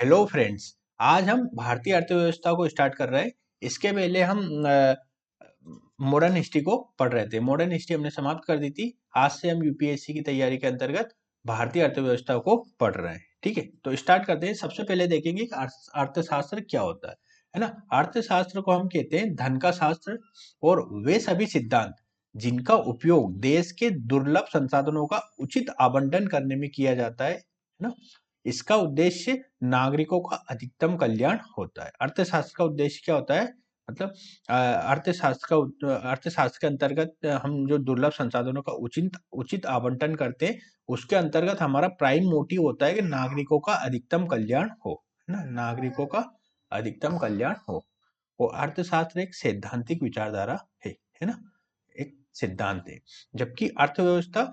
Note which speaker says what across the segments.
Speaker 1: Hello friends. आज हम भारतीय अर्थव्यवस्था को स्टार्ट कर रहे हैं। इसके पहले हम मॉडर्न हिस्ट्री को पढ़ रहे थे। मॉडर्न हिस्ट्री हमने समाप्त कर दी थी। आज से हम यूपीएससी की तैयारी के अंतर्गत भारतीय अर्थव्यवस्था को पढ़ रहे हैं। ठीक है, तो स्टार्ट करते हैं। सबसे पहले देखेंगे कि अर्थशास्त्र क्या होता है ना। अर्थशास्त्र को हम कहते हैं धन का शास्त्र, और वे सभी सिद्धांत जिनका उपयोग देश के दुर्लभ संसाधनों का उचित आवंटन करने में किया जाता है ना। इसका उद्देश्य नागरिकों का अधिकतम कल्याण होता है। अर्थशास्त्र का उद्देश्य क्या होता है? मतलब अर्थशास्त्र के अंतर्गत हम जो दुर्लभ संसाधनों का उचित उचित आवंटन करते हैं, उसके अंतर्गत हमारा प्राइम मोटिव होता है कि नागरिकों का अधिकतम कल्याण हो, है ना। नागरिकों का अधिकतम कल्याण हो। और अर्थशास्त्र एक सैद्धांतिक विचारधारा है ना। एक सिद्धांत है। जबकि अर्थव्यवस्था,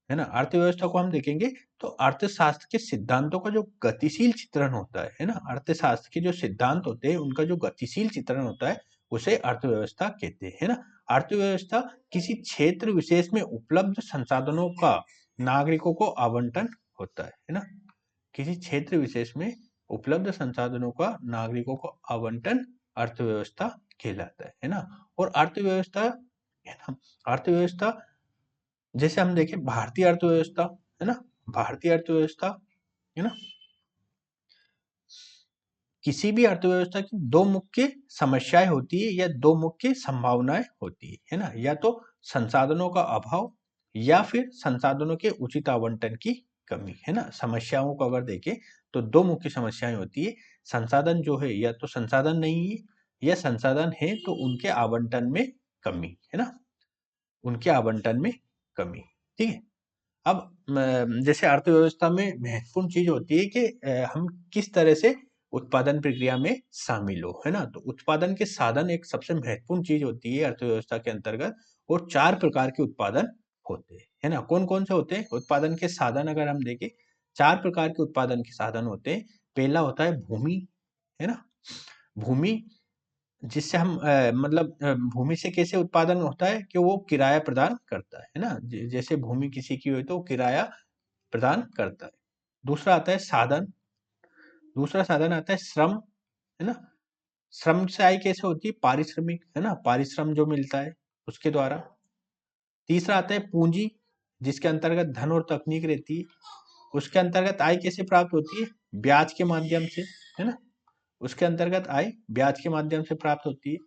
Speaker 1: है ना, अर्थव्यवस्था को हम देखेंगे तो अर्थशास्त्र के सिद्धांतों का जो गतिशील चित्रण होता है ना, अर्थशास्त्र के जो सिद्धांत होते हैं उनका जो गतिशील चित्रण होता है उसे अर्थव्यवस्था कहते हैं, है ना। अर्थव्यवस्था किसी क्षेत्र विशेष में उपलब्ध संसाधनों का नागरिकों को आवंटन होता है ना। किसी क्षेत्र विशेष में उपलब्ध संसाधनों का नागरिकों को आवंटन अर्थव्यवस्था कहलाता है ना। और अर्थव्यवस्था, है ना, अर्थव्यवस्था जैसे हम देखें भारतीय अर्थव्यवस्था, है ना, भारतीय अर्थव्यवस्था, है ना, किसी भी अर्थव्यवस्था की दो मुख्य समस्याएं होती है या दो मुख्य संभावनाएं होती है ना। या तो संसाधनों का अभाव या फिर संसाधनों के उचित आवंटन की कमी, है ना। समस्याओं को अगर देखें तो दो मुख्य समस्याएं होती है। संसाधन जो है, या तो संसाधन नहीं है, या संसाधन है तो उनके आवंटन में कमी, है ना, उनके आवंटन में कमी। ठीक है। अब जैसे अर्थव्यवस्था में महत्वपूर्ण चीज होती है कि हम किस तरह से उत्पादन प्रक्रिया में शामिल हो, है ना। तो उत्पादन के साधन एक सबसे महत्वपूर्ण चीज होती है अर्थव्यवस्था के अंतर्गत। और चार प्रकार के उत्पादन होते हैं, है ना। कौन कौन से होते हैं उत्पादन के साधन? अगर हम देखें, चार प्रकार के उत्पादन के साधन होते हैं। पहला होता है भूमि, है ना। भूमि, जिससे हम भूमि से कैसे उत्पादन होता है कि वो किराया प्रदान करता है ना। जैसे भूमि किसी की हुई तो वो किराया प्रदान करता है। दूसरा आता है साधन, दूसरा साधन आता है श्रम, है ना। श्रम से आय कैसे होती है? पारिश्रमिक, है ना, पारिश्रम जो मिलता है उसके द्वारा। तीसरा आता है पूंजी, जिसके अंतर्गत धन और तकनीक रहती है। उसके अंतर्गत आय कैसे प्राप्त होती है? ब्याज के माध्यम से, है ना। उसके अंतर्गत आय ब्याज के माध्यम से प्राप्त होती है।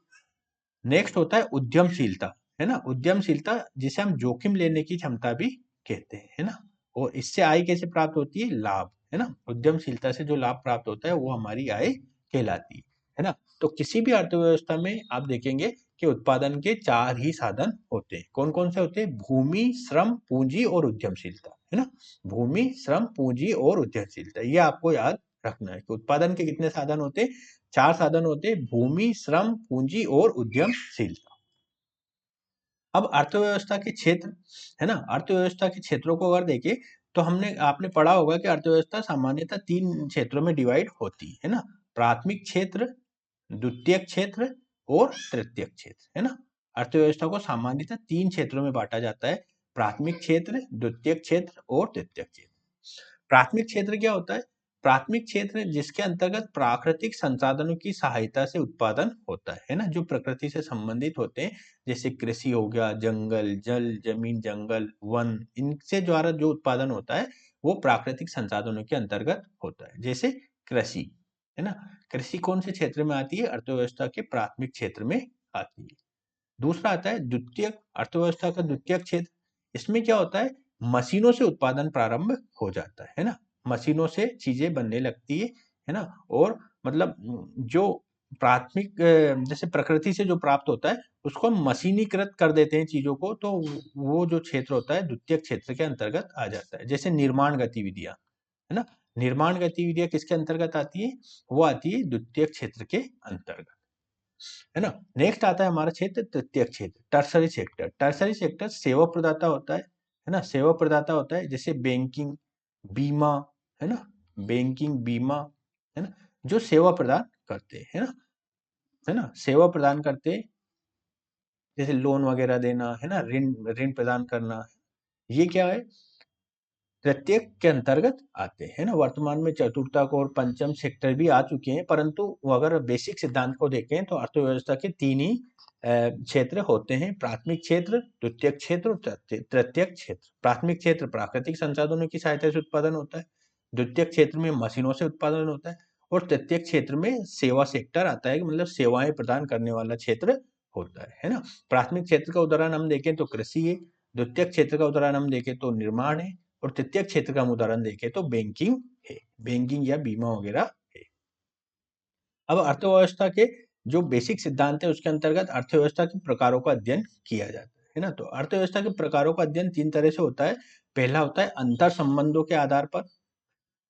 Speaker 1: नेक्स्ट होता है उद्यमशीलता, है ना। उद्यमशीलता जिसे हम जोखिम लेने की क्षमता भी कहते हैं, है ना। और इससे आय कैसे प्राप्त होती है? लाभ, है ना। उद्यमशीलता से जो लाभ प्राप्त होता है वो हमारी आय कहलाती है ना। तो किसी भी अर्थव्यवस्था में आप देखेंगे कि उत्पादन के चार ही साधन होते हैं। कौन कौन से होते हैं? भूमि, श्रम, पूंजी और उद्यमशीलता, है ना। भूमि, श्रम, पूंजी और उद्यमशीलता, ये आपको याद रखना है कि उत्पादन के कितने साधन होते हैं? चार साधन होते हैं: भूमि, श्रम, पूंजी और उद्यमशीलता। अब अर्थव्यवस्था के क्षेत्र, है ना, अर्थव्यवस्था के क्षेत्रों को अगर देखें तो हमने आपने पढ़ा होगा कि अर्थव्यवस्था सामान्यतः तीन क्षेत्रों में डिवाइड होती है ना। प्राथमिक क्षेत्र, द्वितीयक क्षेत्र और तृतीयक क्षेत्र, है ना। अर्थव्यवस्था को सामान्यतः तीन क्षेत्रों में बांटा जाता है: प्राथमिक क्षेत्र, द्वितीयक क्षेत्र और तृतीयक क्षेत्र। प्राथमिक क्षेत्र क्या होता है? प्राथमिक क्षेत्र जिसके अंतर्गत प्राकृतिक संसाधनों की सहायता से उत्पादन होता है ना, जो प्रकृति से संबंधित होते हैं। जैसे कृषि हो गया, जंगल, जल, जमीन, जंगल, वन, इनसे द्वारा जो उत्पादन होता है वो प्राकृतिक संसाधनों के अंतर्गत होता है। जैसे कृषि, है ना। कृषि कौन से क्षेत्र में आती है? अर्थव्यवस्था के प्राथमिक क्षेत्र में आती है। दूसरा आता है द्वितीयक, अर्थव्यवस्था का द्वितीयक क्षेत्र। इसमें क्या होता है? मशीनों से उत्पादन प्रारंभ हो जाता है ना। मशीनों से चीजें बनने लगती है ना। और जो प्राथमिक जैसे प्रकृति से जो प्राप्त होता है उसको हम मशीनीकृत कर देते हैं चीजों को, तो वो जो क्षेत्र होता है द्वितीयक क्षेत्र के अंतर्गत आ जाता है। जैसे निर्माण गतिविधियां, है ना। निर्माण गतिविधियां किसके अंतर्गत आती है? वो आती है द्वितीयक क्षेत्र के अंतर्गत, है ना। नेक्स्ट आता है हमारा क्षेत्र तृतीय क्षेत्र, टर्सरी सेक्टर। टर्सरी सेक्टर सेवा प्रदाता होता है ना। सेवा प्रदाता होता है जैसे बैंकिंग, बीमा, है ना। बैंकिंग, बीमा, है ना, जो सेवा प्रदान करते हैं, है ना, सेवा प्रदान करते हैं। जैसे लोन वगैरह देना, है ना, ऋण ऋण प्रदान करना, ये क्या है? प्रत्येक के अंतर्गत आते हैं ना। वर्तमान में चतुर्थक और पंचम सेक्टर भी आ चुके हैं, परंतु अगर बेसिक सिद्धांत को देखें तो अर्थव्यवस्था के तीन ही क्षेत्र होते हैं: प्राथमिक क्षेत्र, द्वितीयक क्षेत्र और तृतीयक क्षेत्र। प्राथमिक क्षेत्र प्राकृतिक संसाधनों की सहायता से उत्पादन होता है, द्वितीयक क्षेत्र में मशीनों से उत्पादन होता है और तृतीयक क्षेत्र में सेवा सेक्टर आता है, मतलब सेवाएं प्रदान करने वाला क्षेत्र होता है ना। प्राथमिक क्षेत्र का उदाहरण हम देखें तो कृषि है, द्वितीयक क्षेत्र का उदाहरण हम देखें तो निर्माण है और तृतीय क्षेत्र का हम उदाहरण देखें तो बैंकिंग है, बैंकिंग या बीमा वगैरह है। अब अर्थव्यवस्था के जो बेसिक सिद्धांत है उसके अंतर्गत अर्थव्यवस्था के प्रकारों का अध्ययन किया जाता है ना। तो अर्थव्यवस्था के प्रकारों का अध्ययन तीन तरह से होता है। पहला होता है अंतर संबंधों के आधार पर,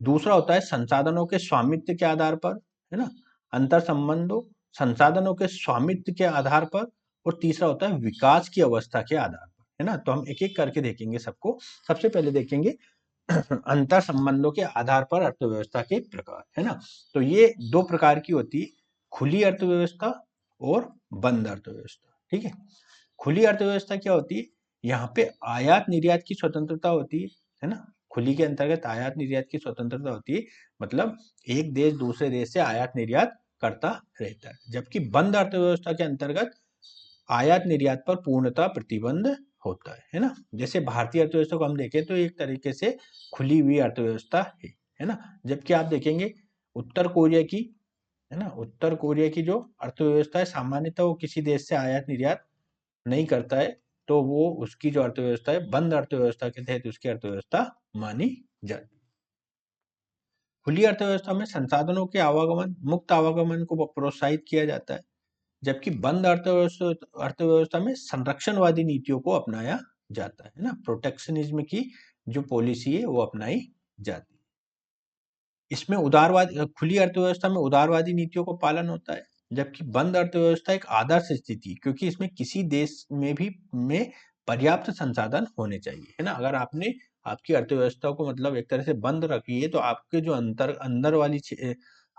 Speaker 1: दूसरा होता है संसाधनों के स्वामित्व के आधार पर, है ना, अंतर संबंधों संसाधनों के स्वामित्व के आधार पर, और तीसरा होता है विकास की अवस्था के आधार पर, है ना। तो हम एक एक करके देखेंगे सबको। सबसे पहले देखेंगे अंतर संबंधों के आधार पर अर्थव्यवस्था के प्रकार, है ना। तो ये दो प्रकार की होती है: खुली अर्थव्यवस्था और बंद अर्थव्यवस्था। ठीक है। खुली अर्थव्यवस्था क्या होती है? यहाँ पे आयात निर्यात की स्वतंत्रता होती है ना। खुली के अंतर्गत आयात निर्यात की स्वतंत्रता होती है, मतलब एक देश दूसरे देश से आयात निर्यात करता रहता है। जबकि बंद अर्थव्यवस्था के अंतर्गत आयात निर्यात पर पूर्णतः प्रतिबंध होता है ना। जैसे भारतीय अर्थव्यवस्था को हम देखें तो एक तरीके से खुली हुई अर्थव्यवस्था है ना। जबकि आप देखेंगे उत्तर कोरिया की, है ना, उत्तर कोरिया की जो अर्थव्यवस्था है सामान्यतः वो किसी देश से आयात निर्यात नहीं करता है, तो वो उसकी जो अर्थव्यवस्था है बंद अर्थव्यवस्था के तहत उसकी अर्थव्यवस्था मानी जाती है। खुली अर्थव्यवस्था में संसाधनों के आवागमन, मुक्त आवागमन को प्रोत्साहित किया जाता है, जबकि बंद अर्थव्यवस्था में संरक्षणवादी नीतियों को अपनाया जाता है ना। प्रोटेक्शनिज्म की जो पॉलिसी है वो अपनाई जाती है। इसमें खुली अर्थव्यवस्था में उदारवादी नीतियों को पालन होता है, जबकि बंद अर्थव्यवस्था एक आदर्श स्थिति, क्योंकि इसमें किसी देश में भी में पर्याप्त संसाधन होने चाहिए, है ना। अगर आपने आपकी अर्थव्यवस्था को मतलब एक तरह से बंद रखी है तो आपके जो अंदर वाली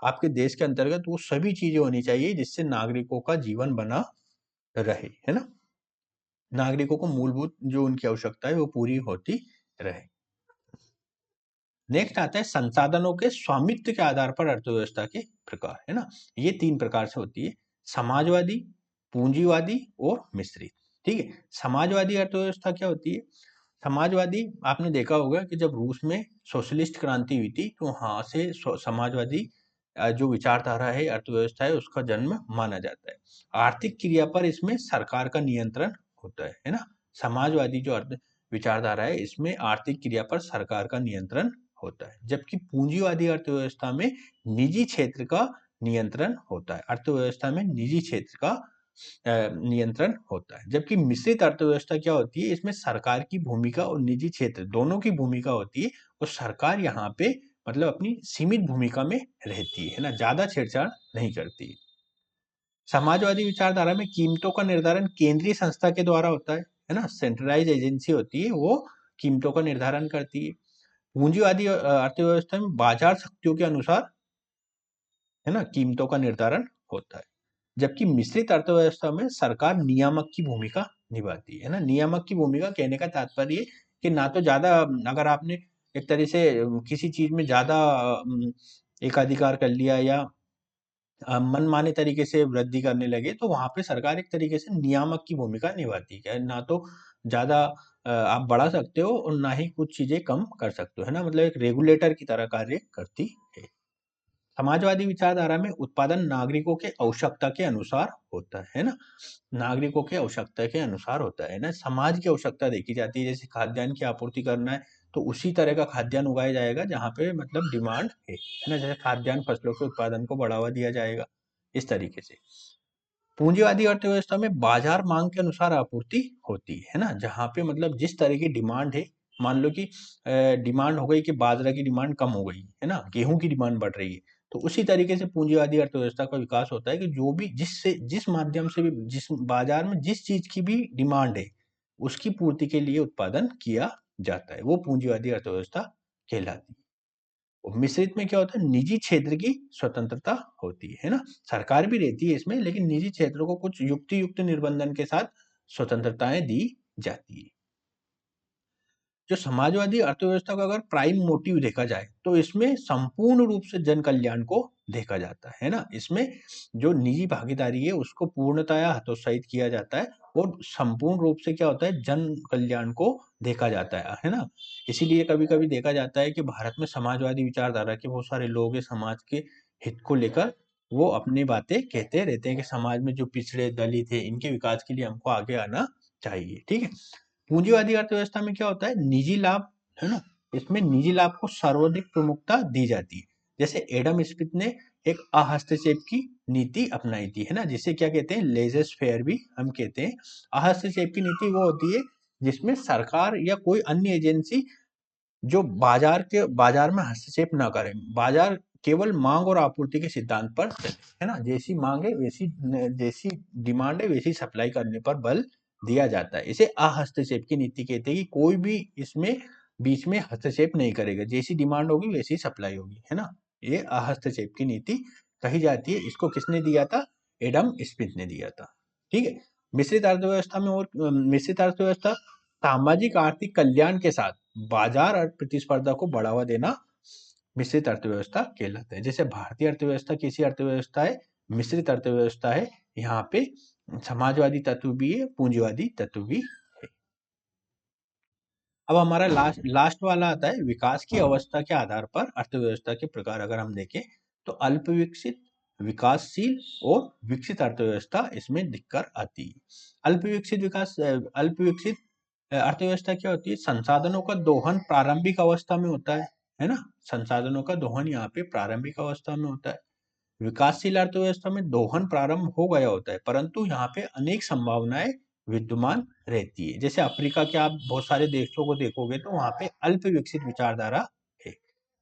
Speaker 1: आपके देश के अंतर्गत वो सभी चीजें होनी चाहिए जिससे नागरिकों का जीवन बना रहे, है ना। नागरिकों को मूलभूत जो उनकी आवश्यकता है वो पूरी होती रहे। नेक्स्ट आता है संसाधनों के स्वामित्व के आधार पर अर्थव्यवस्था के प्रकार, है ना। ये तीन प्रकार से होती है: समाजवादी, पूंजीवादी और मिश्रित। ठीक है। समाजवादी अर्थव्यवस्था क्या होती है? समाजवादी, आपने देखा होगा कि जब रूस में सोशलिस्ट क्रांति हुई थी तो वहां से समाजवादी जो विचारधारा है, अर्थव्यवस्था है, उसका जन्म माना जाता है। आर्थिक क्रिया पर इसमें सरकार का नियंत्रण होता है ना। समाजवादी जो अर्थ विचारधारा है इसमें आर्थिक क्रिया पर सरकार का नियंत्रण होता है, जबकि पूंजीवादी अर्थव्यवस्था में निजी क्षेत्र का नियंत्रण होता है। अर्थव्यवस्था में निजी क्षेत्र का नियंत्रण होता है। जबकि मिश्रित अर्थव्यवस्था क्या होती है? इसमें सरकार की भूमिका और निजी क्षेत्र दोनों की भूमिका होती है और सरकार यहाँ पे मतलब अपनी सीमित भूमिका में रहती है ना, ज्यादा छेड़छाड़ नहीं करती। समाजवादी विचारधारा में कीमतों का निर्धारण केंद्रीय संस्था के द्वारा होता है ना। सेंट्रलाइज एजेंसी होती है, वो कीमतों का निर्धारण करती है। पूंजीवादी अर्थव्यवस्था में बाजार शक्तियों के अनुसार, है ना, कीमतों का निर्धारण होता है। जबकि मिश्रित अर्थव्यवस्था में सरकार नियामक की भूमिका निभाती है ना। नियामक की भूमिका कहने का तात्पर्य कि ना तो ज्यादा, अगर आपने एक तरह से किसी चीज में ज्यादा एकाधिकार कर लिया या मनमाने तरीके से वृद्धि करने लगे तो वहां पे सरकार एक तरीके से नियामक की भूमिका निभाती है। ना तो ज्यादा आप बढ़ा सकते हो और ना ही कुछ चीजें कम कर सकते हो, है ना। मतलब एक रेगुलेटर की तरह कार्य करती है। समाजवादी विचारधारा में उत्पादन नागरिकों के आवश्यकता के अनुसार होता है ना। नागरिकों के आवश्यकता के अनुसार होता है ना। समाज की आवश्यकता देखी जाती है, जैसे खाद्यान्न की आपूर्ति करना है तो उसी तरह का खाद्यान्न उगाया जाएगा जहाँ पे मतलब डिमांड है ना। जैसे खाद्यान्न फसलों के उत्पादन को बढ़ावा दिया जाएगा, इस तरीके से। पूंजीवादी अर्थव्यवस्था में बाजार मांग के अनुसार आपूर्ति होती है ना, जहाँ पे मतलब जिस तरह की डिमांड है, मान लो कि डिमांड हो गई कि बाजरा की डिमांड कम हो गई है ना, गेहूं की डिमांड बढ़ रही है, तो उसी तरीके से पूंजीवादी अर्थव्यवस्था का विकास होता है कि जो भी जिस माध्यम से भी जिस बाजार में जिस चीज की भी डिमांड है उसकी पूर्ति के लिए उत्पादन किया जाता है, वो पूंजीवादी अर्थव्यवस्था कहलाती है। और मिश्रित में क्या होता है? निजी क्षेत्र की स्वतंत्रता होती है ना। सरकार भी रहती है इसमें, लेकिन निजी क्षेत्रों को कुछ युक्ति युक्त निर्बंधन के साथ स्वतंत्रताएं दी जाती है। जो समाजवादी अर्थव्यवस्था का अगर प्राइम मोटिव देखा जाए तो इसमें संपूर्ण रूप से जन कल्याण को देखा जाता है ना। इसमें जो निजी भागीदारी है उसको पूर्णतया हतोत्साहित किया जाता है और संपूर्ण रूप से क्या होता है, जन कल्याण को देखा जाता है ना। इसीलिए कभी कभी देखा जाता है कि भारत में समाजवादी विचारधारा के बहुत सारे लोग हैं, समाज के हित को लेकर वो अपनी बातें कहते रहते हैं कि समाज में जो पिछड़े दलित है इनके विकास के लिए हमको आगे आना चाहिए। ठीक है। पूंजीवादी अर्थव्यवस्था में क्या होता है, निजी लाभ, है ना। इसमें निजी लाभ को सर्वाधिक प्रमुखता दी जाती है। जैसे एडम स्मिथ ने एक अहस्तक्षेप की नीति अपनाई थी, है ना, जिसे क्या कहते हैं, लेजर फेयर भी हम कहते हैं। अहस्तक्षेप की नीति वो होती है जिसमें सरकार या कोई अन्य एजेंसी जो बाजार में हस्तक्षेप ना करें, बाजार केवल मांग और आपूर्ति के सिद्धांत पर चले, है ना। जैसी मांग है वैसी, जैसी डिमांड है वैसी सप्लाई करने पर बल दिया जाता है। इसे अहस्तक्षेप की नीति कहते हैं कि कोई भी इसमें बीच में हस्तक्षेप नहीं करेगा, जैसी डिमांड होगी वैसी सप्लाई होगी, है ना। ये अहस्तक्षेप की नीति कही जाती है। इसको किसने दिया था, एडम स्मिथ ने दिया था। ठीक है। मिश्रित अर्थव्यवस्था में, और मिश्रित अर्थव्यवस्था सामाजिक आर्थिक कल्याण के साथ बाजार और प्रतिस्पर्धा को बढ़ावा देना मिश्रित अर्थव्यवस्था कहलाता है। जैसे भारतीय अर्थव्यवस्था कैसी अर्थव्यवस्था है, मिश्रित अर्थव्यवस्था है। यहाँ पे समाजवादी तत्व भी है, पूंजीवादी तत्व भी है। अब हमारा लास्ट लास्ट वाला आता है, विकास की अवस्था के आधार पर अर्थव्यवस्था के प्रकार अगर हम देखें तो अल्प विकसित, विकासशील और विकसित अर्थव्यवस्था इसमें दिक्कत आती है। अल्प विकसित अर्थव्यवस्था क्या होती है, संसाधनों का दोहन प्रारंभिक अवस्था में होता है ना। संसाधनों का दोहन यहाँ पे प्रारंभिक अवस्था में होता है। विकासशील अर्थव्यवस्था में दोहन प्रारंभ हो गया होता है, परंतु यहाँ पे अनेक संभावनाएं विद्यमान रहती है। जैसे अफ्रीका के आप बहुत सारे देशों को देखोगे तो वहाँ पे अल्प विकसित विचारधारा है,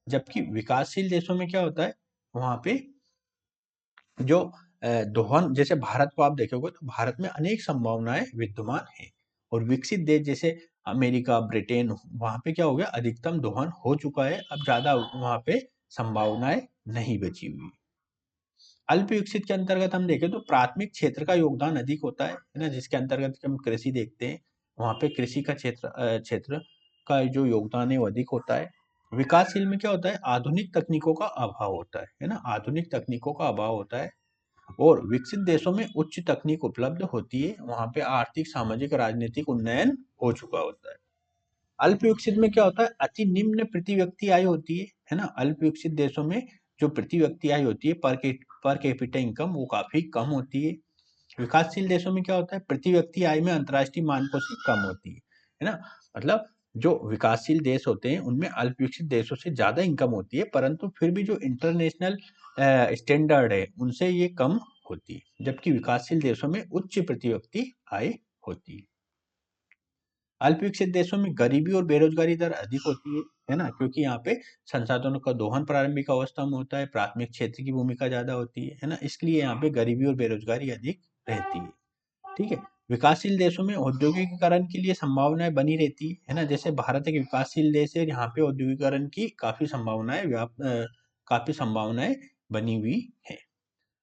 Speaker 1: जबकि विकासशील देशों में क्या होता है, वहाँ पे जो दोहन, जैसे भारत को आप देखोगे तो भारत में अनेक संभावनाएं विद्यमान है। और विकसित देश जैसे अमेरिका, ब्रिटेन, वहां पे क्या हो गया, अधिकतम दोहन हो चुका है, अब ज्यादा वहां पे संभावनाएं नहीं बची हुई। अल्प विकसित के अंतर्गत हम देखें तो प्राथमिक क्षेत्र का योगदान अधिक होता है ना, जिसके अंतर्गत हम कृषि देखते हैं, वहां पे कृषि का क्षेत्र का जो योगदान है वो अधिक होता है। विकासशील में क्या होता है, आधुनिक तकनीकों का अभाव होता है ना, आधुनिक तकनीकों का अभाव होता है। और विकसित देशों में उच्च तकनीक उपलब्ध होती है, वहां पे आर्थिक, सामाजिक, राजनीतिक उन्नयन हो चुका होता है। अल्प विकसित में क्या होता है, अति निम्न प्रति व्यक्ति आय होती है ना। अल्प विकसित देशों में जो प्रति व्यक्ति आय होती है, पर कैपिटा इनकम, वो काफी कम होती है। विकासशील देशों में क्या होता है, प्रति व्यक्ति आय में अंतर्राष्ट्रीय मानकों से कम होती है ना। मतलब जो विकासशील देश होते हैं उनमें अल्प विकसित देशों से ज्यादा इनकम होती है, परंतु फिर भी जो इंटरनेशनल स्टैंडर्ड है उनसे ये कम होती है, जबकि विकासशील देशों में उच्च प्रति व्यक्ति आय होती है। अल्प विकसित देशों में गरीबी और बेरोजगारी दर अधिक होती है ना, क्योंकि यहाँ पे संसाधनों का दोहन प्रारंभिक अवस्था में होता है, प्राथमिक क्षेत्र की भूमिका ज्यादा होती है ना, इसलिए यहाँ पे गरीबी और बेरोजगारी अधिक रहती है। ठीक है। विकासशील देशों में औद्योगिकीकरण के लिए संभावनाएं बनी रहती है ना, जैसे भारत एक विकासशील देश है, यहाँ पे औद्योगिकीकरण की काफी संभावनाएं बनी हुई है।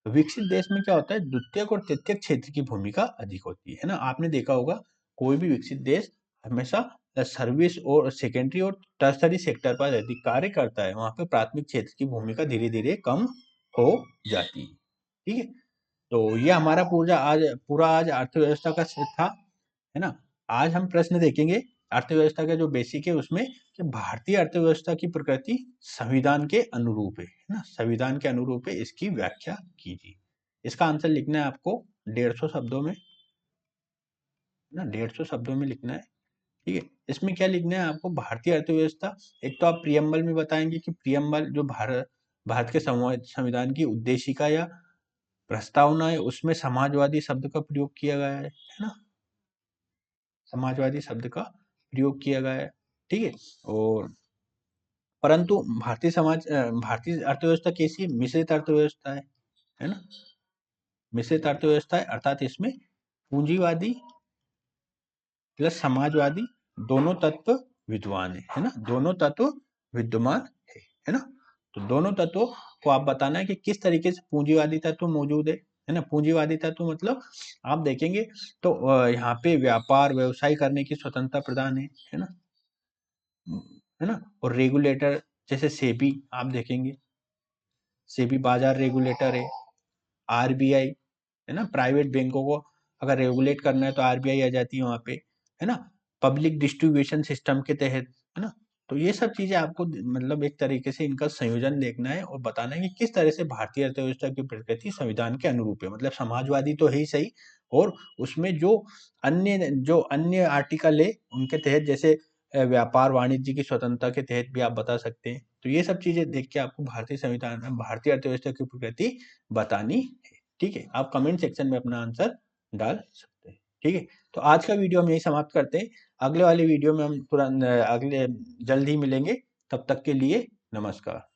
Speaker 1: विकसित देश में क्या होता है, द्वितीयक और तृतीयक क्षेत्र की भूमिका अधिक होती है ना। आपने देखा होगा कोई भी विकसित देश हमेशा सर्विस और सेकेंडरी और टर्सरी सेक्टर पर अधिक कार्य करता है, वहां पे प्राथमिक क्षेत्र की भूमिका धीरे धीरे कम हो जाती है। ठीक है। तो ये हमारा पूरा आज अर्थव्यवस्था का सेट था, है ना। आज हम प्रश्न देखेंगे अर्थव्यवस्था का जो बेसिक है उसमें, कि भारतीय अर्थव्यवस्था की प्रकृति संविधान के अनुरूप है ना, संविधान के अनुरूप है, इसकी व्याख्या कीजिए। इसका आंसर लिखना है आपको 150 शब्दों में, ना 150 शब्दों में लिखना है। ठीक है। इसमें क्या लिखना है आपको, भारतीय अर्थव्यवस्था, एक तो आप प्रियम्बल में बताएंगे कि प्रियम्बल जो भारत के संविधान की उद्देशिका या प्रस्तावना है उसमें समाजवादी शब्द का प्रयोग किया गया है ना, समाजवादी शब्द का प्रयोग किया गया है। ठीक है। और परंतु भारतीय अर्थव्यवस्था कैसी है, मिश्रित अर्थव्यवस्था है ना, मिश्रित अर्थव्यवस्था है, अर्थात इसमें पूंजीवादी प्लस समाजवादी दोनों तत्व विद्यमान है ना, दोनों तत्व विद्यमान है ना। तो दोनों तत्वों को आप बताना है कि किस तरीके से पूंजीवादी तत्व मौजूद है ना। पूंजीवादी तत्व मतलब आप देखेंगे तो यहाँ पे व्यापार व्यवसाय करने की स्वतंत्रता प्रदान है ना। है ना। और रेगुलेटर जैसे सेबी आप देखेंगे, सेबी बाजार रेगुलेटर है। आरबीआई है ना, प्राइवेट बैंकों को अगर रेगुलेट करना है तो आरबीआई आ जाती है वहां पे, है ना। पब्लिक डिस्ट्रीब्यूशन सिस्टम के तहत, है ना। तो ये सब चीजें आपको मतलब एक तरीके से इनका संयोजन देखना है और बताना है कि किस तरह से भारतीय अर्थव्यवस्था की प्रकृति संविधान के अनुरूप है। मतलब समाजवादी तो है ही सही, और उसमें जो अन्य आर्टिकल है उनके तहत, जैसे व्यापार वाणिज्य की स्वतंत्रता के तहत भी आप बता सकते हैं। तो ये सब चीजें देख के आपको भारतीय संविधान, भारतीय अर्थव्यवस्था की प्रकृति बतानी है। ठीक है, आप कमेंट सेक्शन में अपना आंसर डाल सकते हैं। ठीक है, तो आज का वीडियो हम यही समाप्त करते हैं। अगले वाले वीडियो में हम तुरंत जल्द ही मिलेंगे। तब तक के लिए नमस्कार।